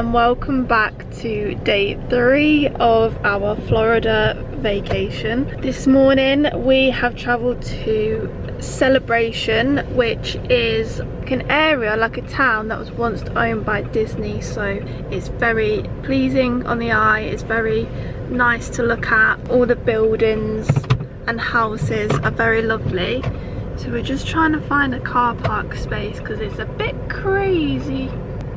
and welcome back to day 3 of our Florida vacation. This morning we have travelled to Celebration, which is an area, like a town that was once owned by Disney, so it's very pleasing on the eye. It's very nice to look at. All the buildings and houses are very lovely. So we're just trying to find a car park space because it's a bit crazy.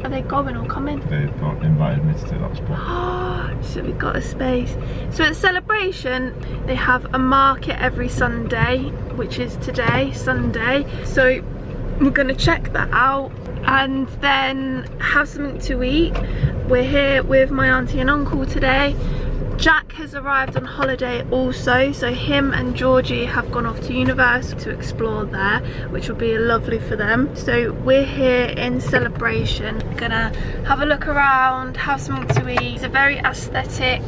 Are they going or coming? They invited me to take that spot. So we've got a space. So at Celebration, they have a market every Sunday, which is today, Sunday. So we're gonna check that out and then have something to eat. We're here with my auntie and uncle today. Jack has arrived on holiday also, so him and Georgie have gone off to Universal to explore there, which will be lovely for them. So we're here in Celebration, gonna have a look around, have something to eat. It's a very aesthetic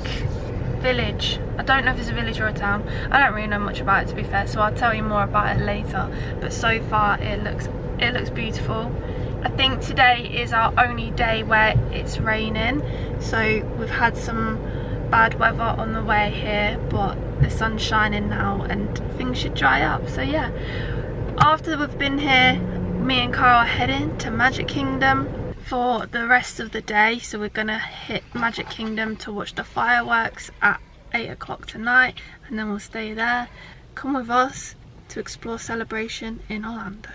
village. I don't know if it's a village or a town. I don't really know much about it, to be fair, so I'll tell you more about it later. But so far it looks beautiful. I think today is our only day where it's raining, so we've had some bad weather on the way here, but the sun's shining now and things should dry up. So yeah, after we've been here, me and Carl are heading to Magic Kingdom for the rest of the day. So we're gonna hit Magic Kingdom to watch the fireworks at 8 o'clock tonight, and then we'll stay there. Come with us to explore Celebration in Orlando.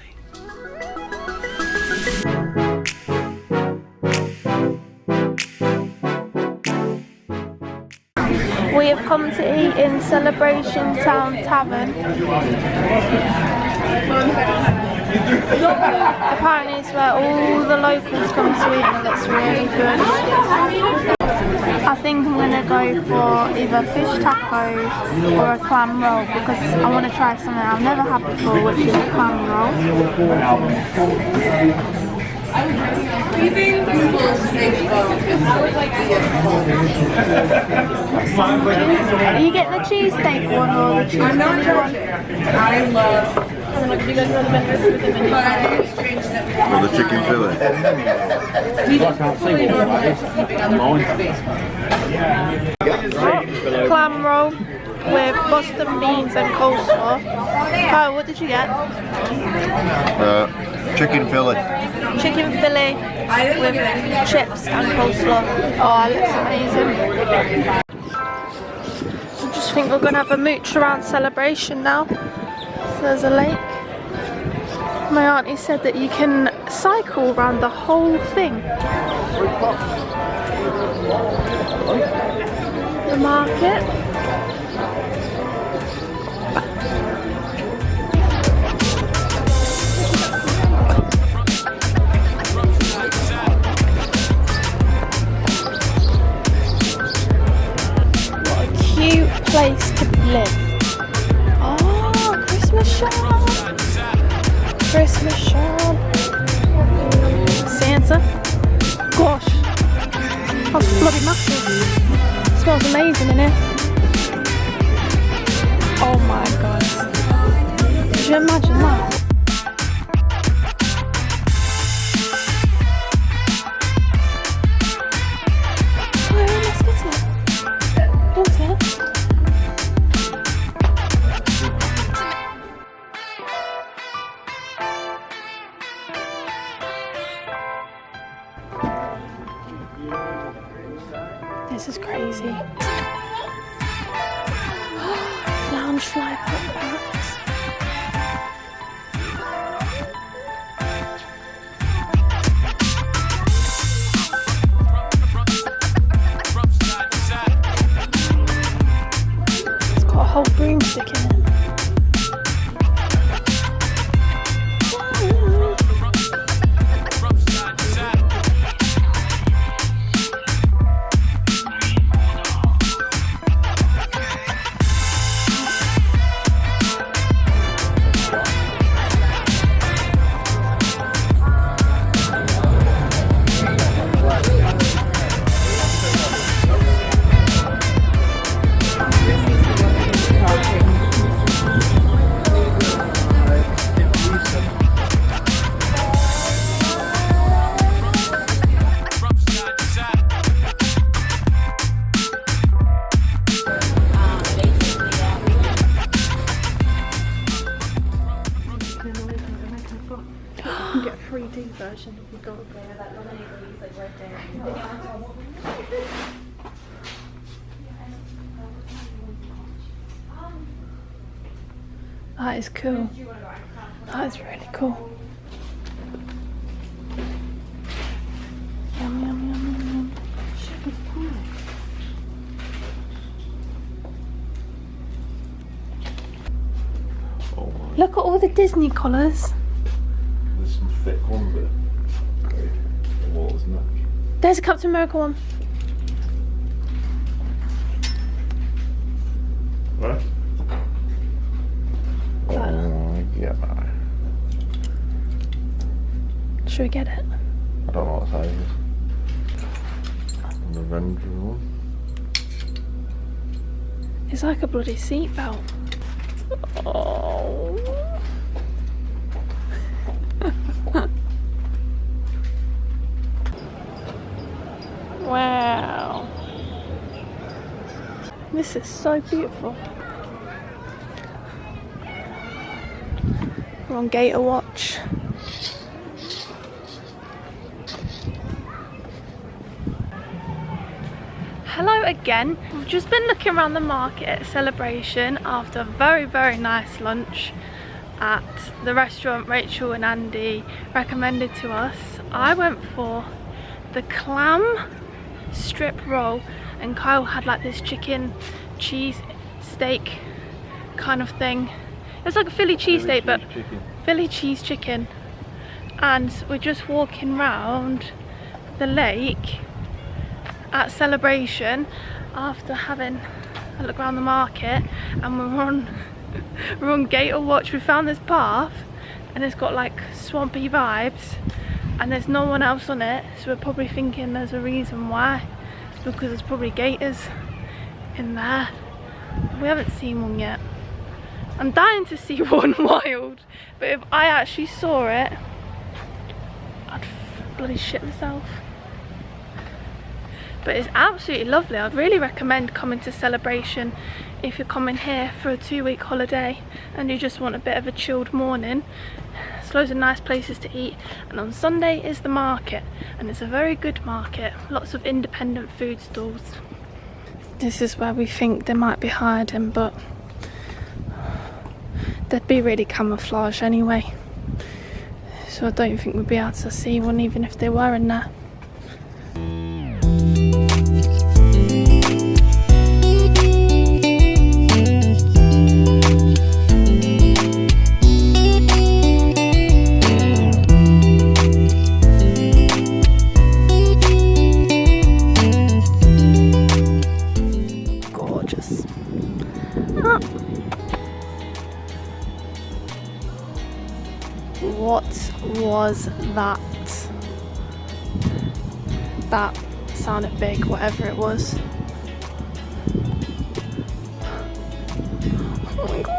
We have come to eat in Celebration Town Tavern. Apparently it's where all the locals come to eat and it looks really good. I think I'm going to go for either fish tacos or a clam roll because I want to try something I've never had before, which is a clam roll. Are you getting the cheesesteak one or the cheese? I'm not sure. I love. Do you guys know the menu? Or the chicken fillet. Clam roll with Boston beans and coleslaw. Kyle, what did you get? Chicken fillet. Chicken fillet with chips and coleslaw. Oh, it looks amazing. I just think we're going to have a mooch around Celebration now. So there's a lake. My auntie said that you can cycle around the whole thing. The market. What a cute place to live. Oh, Christmas shop. Christmas shop. Santa. Gosh, that's bloody massive. It smells amazing in here. Oh my god. Could you imagine that? Oh, let's get it. Water. This is crazy. Lounge fly packs. It's got a whole broomstick in it. 3D version have you got? That is cool. That is really cool. Yum, yum, yum, yum, yum. Shepherd's pie. Oh my. Look at all the Disney colours. There's some thick one, but what was that? There's a Captain America one. Right? Oh my god. Should we get it? I don't know what size it is. An Avenger one. It's like a bloody seatbelt. Oh. Wow. This is so beautiful. We're on Gator Watch. Hello again. We've just been looking around the market at Celebration after a very, very nice lunch at the restaurant Rachel and Andy recommended to us. I went for the clam strip roll and Kyle had like this chicken cheese steak kind of thing. It's like a Philly cheesesteak, but Philly cheese chicken. And we're just walking round the lake at Celebration after having a look around the market, and we're on Gator Watch. We found this path and it's got like swampy vibes and there's no one else on it, so we're probably thinking there's a reason why, because there's probably gators in there. We haven't seen one yet. I'm dying to see one wild, but if I actually saw it, I'd bloody shit myself. But it's absolutely lovely. I'd really recommend coming to Celebration if you're coming here for a 2-week holiday and you just want a bit of a chilled morning. There's loads of nice places to eat, and on Sunday is the market, and it's a very good market. Lots of independent food stalls. This is where we think they might be hiding, but they'd be really camouflage anyway, so I don't think we'd be able to see one even if they were in there. Gorgeous. Ah. What was that? That sounded big, whatever it was. Oh my god.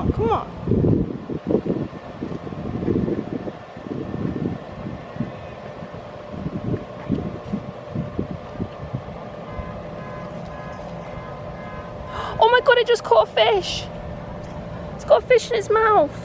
Come on. Oh my god, it just caught a fish. It's got a fish in its mouth.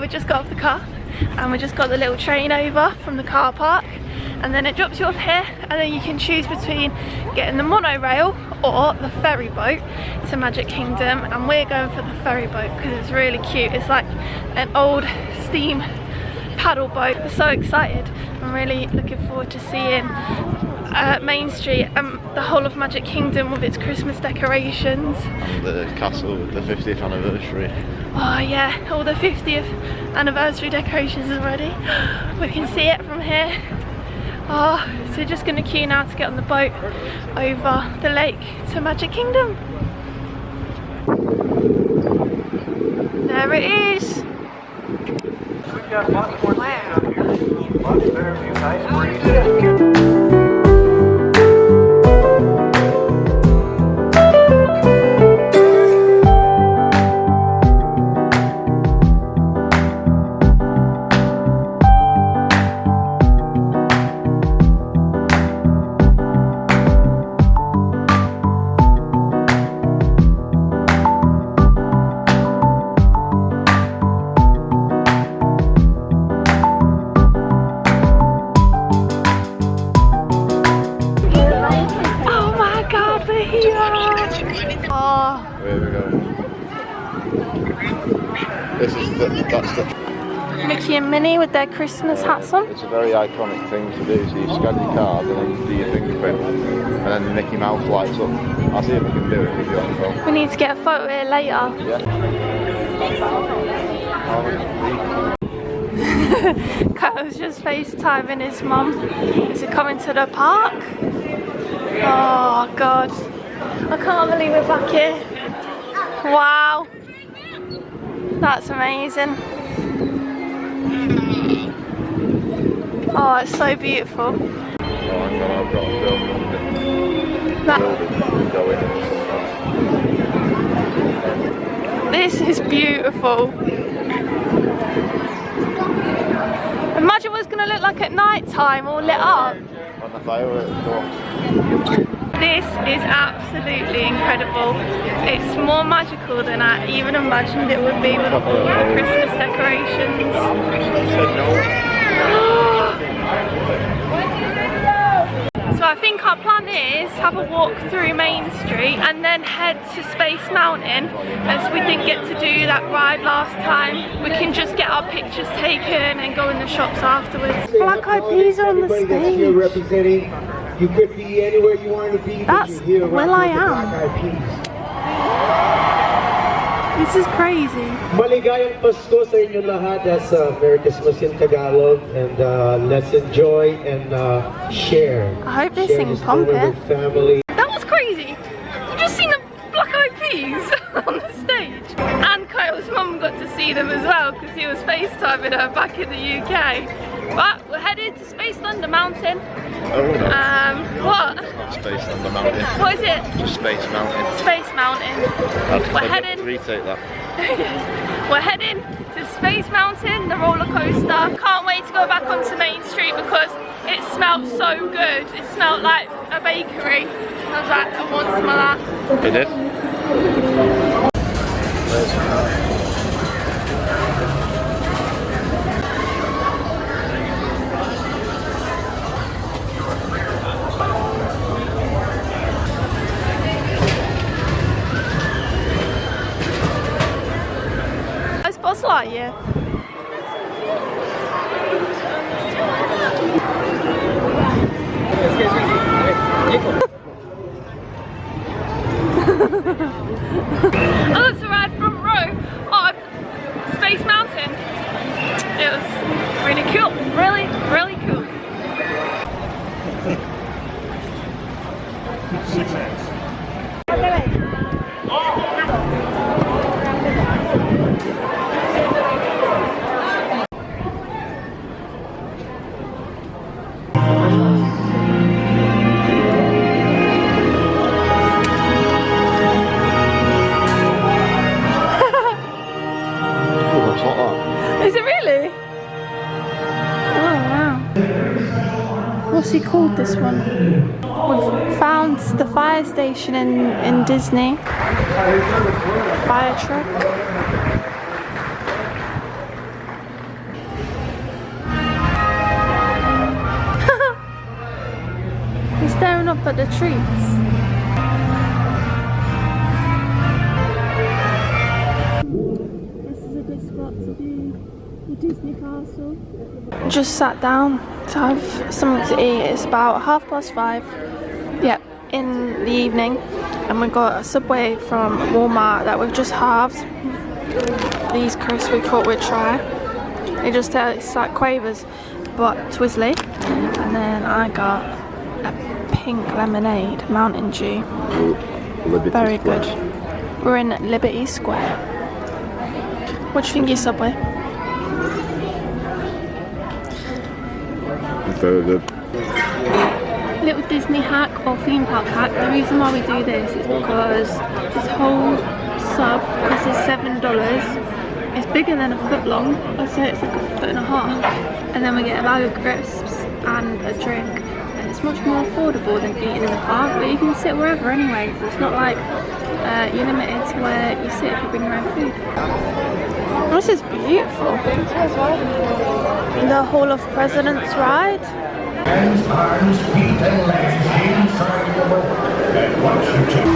we just got off the car and we just got the little train over from the car park, and then it drops you off here, and then you can choose between getting the monorail or the ferry boat to Magic Kingdom, and we're going for the ferry boat because it's really cute. It's like an old steam paddle boat. We're so excited. I'm really looking forward to seeing Main Street and the whole of Magic Kingdom with its Christmas decorations. And the castle with the 50th anniversary. Oh yeah, all the 50th anniversary decorations already. We can see it from here. Oh, so we're just going to queue now to get on the boat over the lake to Magic Kingdom. There it is. Wow. Oh. Here we go. This is that's the Mickey and Minnie with their Christmas hats on. It's a very iconic thing to do. So you scan your card and then you do your fingerprint, and then the Mickey Mouse lights up. I'll see if we can do it with you on the phone. We need to get a photo here later. Yeah. Kyle's just FaceTiming his mum. Is he coming to the park? Oh God. I can't believe we're back here. Wow. That's amazing. Oh, it's so beautiful. Oh, hang on, I've got to film it. This is beautiful. Imagine what it's going to look like at night time, all lit up. On the fireworks. This is absolutely incredible. It's more magical than I even imagined it would be with all the Christmas decorations. So I think our plan is have a walk through Main Street and then head to Space Mountain, as we didn't get to do that ride last time. We can just get our pictures taken and go in the shops afterwards. Black Eyed Peas are on the stage. You could be anywhere you want to be. That's will.i.am. This is crazy. Maligayang Pasko sa inyo lahat. That's Merry Christmas in Tagalog, and let's enjoy and share. I hope they sing Pumpet. Family. That was crazy. You just seen the Black Eyed Peas on the stage, and Kyle's mum got to see them as well because he was FaceTiming her back in the UK. But we're headed to Space Thunder Mountain. Oh no. What? It's not Space Thunder Mountain. What is it? Just Space Mountain. Space Mountain. We're heading. Retake that. We're heading to Space Mountain, the roller coaster. Can't wait to go back onto Main Street because it smelled so good. It smelled like a bakery. I was like, I want some of that. It did. Buzz Lightyear. Oh, it's a ride from row on Space Mountain. It was really cool. Really, really cool. 6 hands. Is it really? Oh wow. What's he called, this one? We've found the fire station in Disney. Fire truck. showing up at the treats. This is a good spot to do the Disney Castle. Just sat down to have something to eat. It's about 5:30. Yep, in the evening, and we got a Subway from Walmart that we've just halved. These crisps we thought we'd try. They just taste like Quavers, but Twizzly. And then I got a pink lemonade, Mountain Dew. Very good. We're in Liberty Square. What do you think of your Subway? Very good. Little Disney hack or theme park hack. The reason why we do this is because this whole sub, this is $7. It's bigger than a foot long. I'd say it's like a foot and a half. And then we get a bag of crisps and a drink. And it's much more affordable than eating in the park. But you can sit wherever anyway. So it's not like you're limited to where you sit if you bring your own food. This is beautiful. The Hall of Presidents ride. Arms, feet, and legs inside the boat. And once you take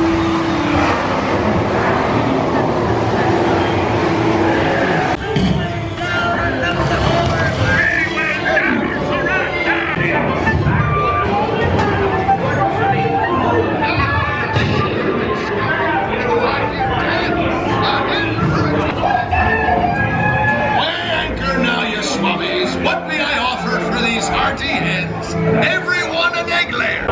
What may I offer for these hearty hens? Everyone an egg layer.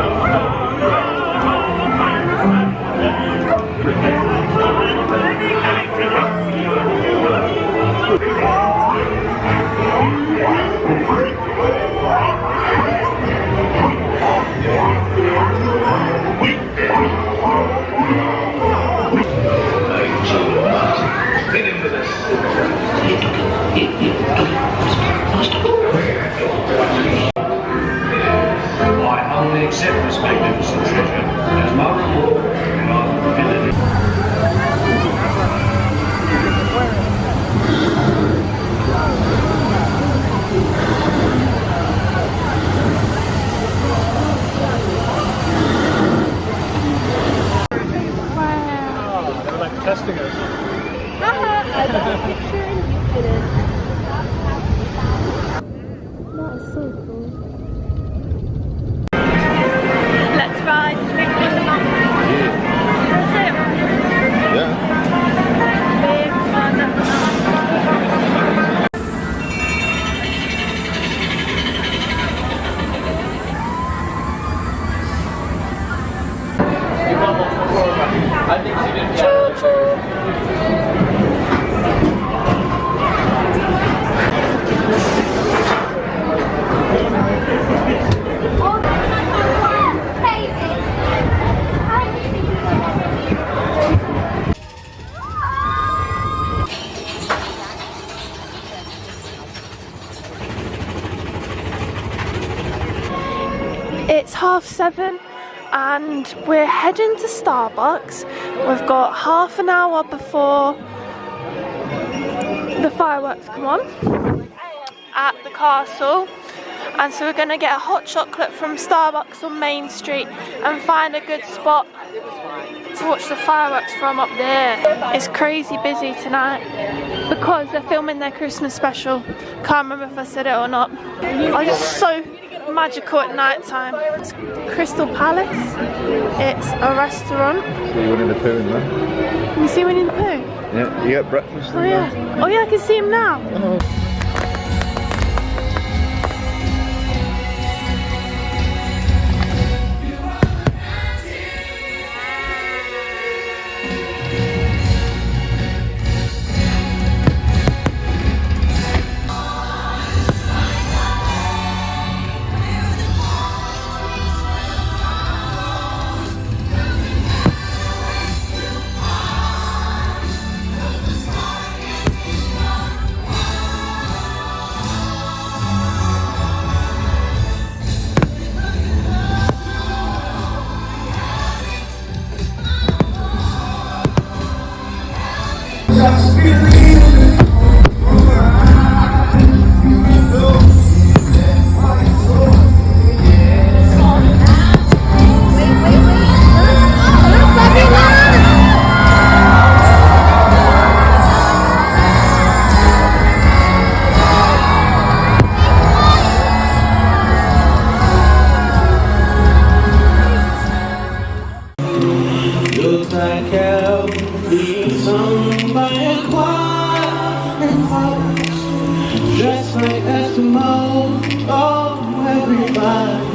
I only accept this magnificent treasure as my reward for my ability. They were like testing us. I got a picture and you didn't. That is so cool. Let's ride Drink with the Mountain. That's it. Yeah. Big fun. It's 7:30 and we're heading to Starbucks. We've got half an hour before the fireworks come on at the castle, and so we're going to get a hot chocolate from Starbucks on Main Street and find a good spot to watch the fireworks from up there. It's crazy busy tonight because they're filming their Christmas special. Can't remember if I said it or not. Oh, it's so magical at night time. It's Crystal Palace. It's a restaurant. See Winnie the Pooh in there. Can you see Winnie the Pooh? Yeah, you get breakfast. Oh yeah. Oh yeah, I can see him now. Oh.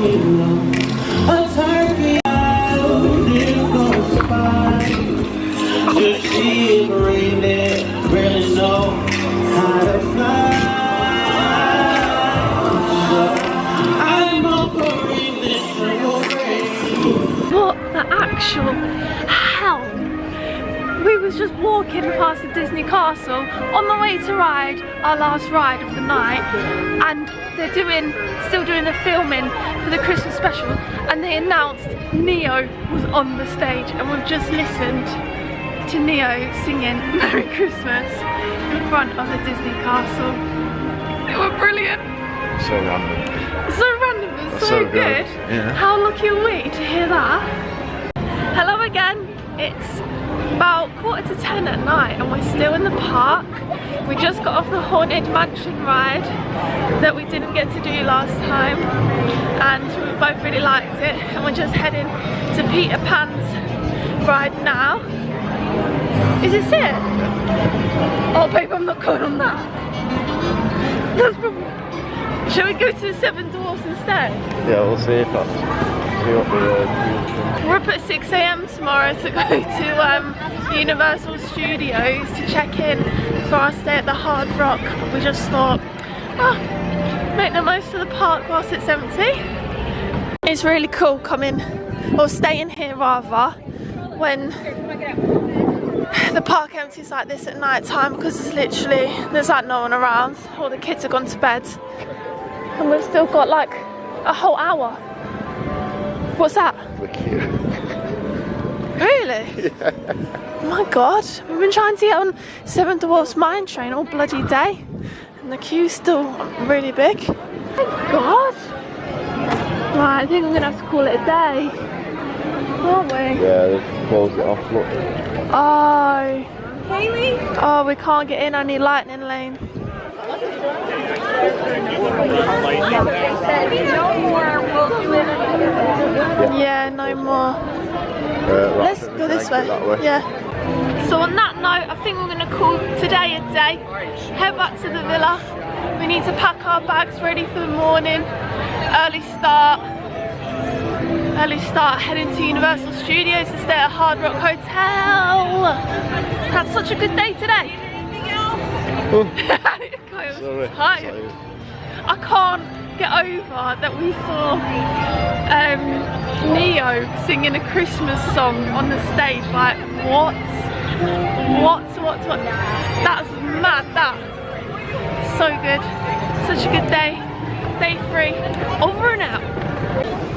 Just see it raining, really know how to fly. I'm offering this rain. What the actual hell? We was just walking past the Disney Castle on the way to ride our last ride of the night, and they're still doing the filming for the Christmas special, and they announced Neo was on the stage, and we've just listened to Neo singing Merry Christmas in front of the Disney Castle. They were brilliant. So random. So random and so good. Yeah. How lucky are we to hear that? Hello again. It's about 9:45 at night and we're still in the park. We just got off the Haunted Mansion ride that we didn't get to do last time, and we both really liked it, and we're just heading to Peter Pan's ride now. Is this it? Oh babe, I'm not going on that. That's probably... Shall we go to the Seven Dwarfs instead? Yeah, we'll see if that's... See what the We're up at 6 AM tomorrow to go to Universal Studios to check in for our stay at the Hard Rock. We just thought, oh, make the most of the park whilst it's empty. It's really cool coming, or staying here rather, when the park empties like this at night time, because there's like no one around. All the kids have gone to bed and we've still got like a whole hour. What's that? The queue. Really? Yeah. Oh my god, we've been trying to get on Seven Dwarfs Mine Train all bloody day and the queue's still really big. Oh my god. Right, I think I'm gonna have to call it a day, aren't we? Yeah, they've closed it off, look. Oh. Haley? Oh, we can't get in, only Lightning Lane. Yeah, no more. Right, Let's go this way. Yeah. So on that note, I think we're going to call today a day. Head back to the villa. We need to pack our bags ready for the morning. Early start, heading to Universal Studios to stay at Hard Rock Hotel. Had such a good day today. Sorry. Tired. I can't get over that we saw Neo singing a Christmas song on the stage. Like, what? That's mad, that. So good. Such a good day. Day 3. Over and out.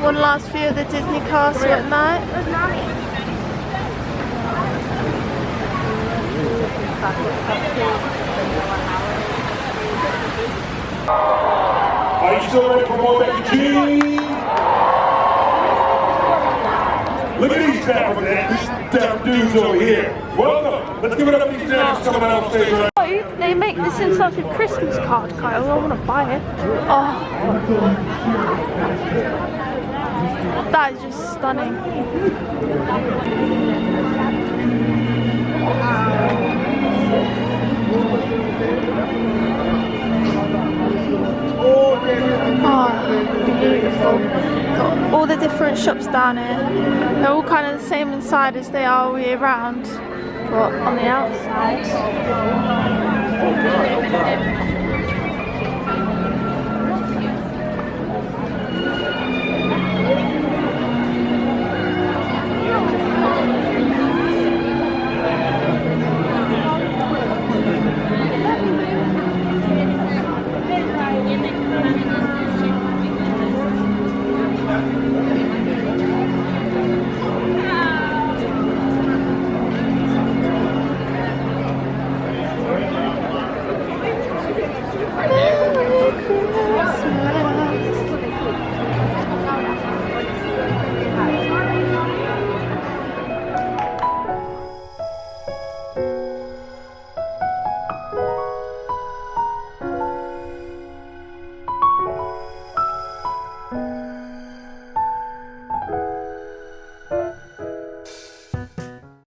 One last view of the Disney Castle at night. Are you still ready for more Becky G? Look at these dapper dudes over here. Welcome. Let's give it up to these dappers coming out on stage right now. They make this into like a Christmas card, Kyle. I want to buy it. Oh, that is just stunning. Oh, beautiful. Got all the different shops down here. They're all kind of the same inside as they are all year round, but on the outside.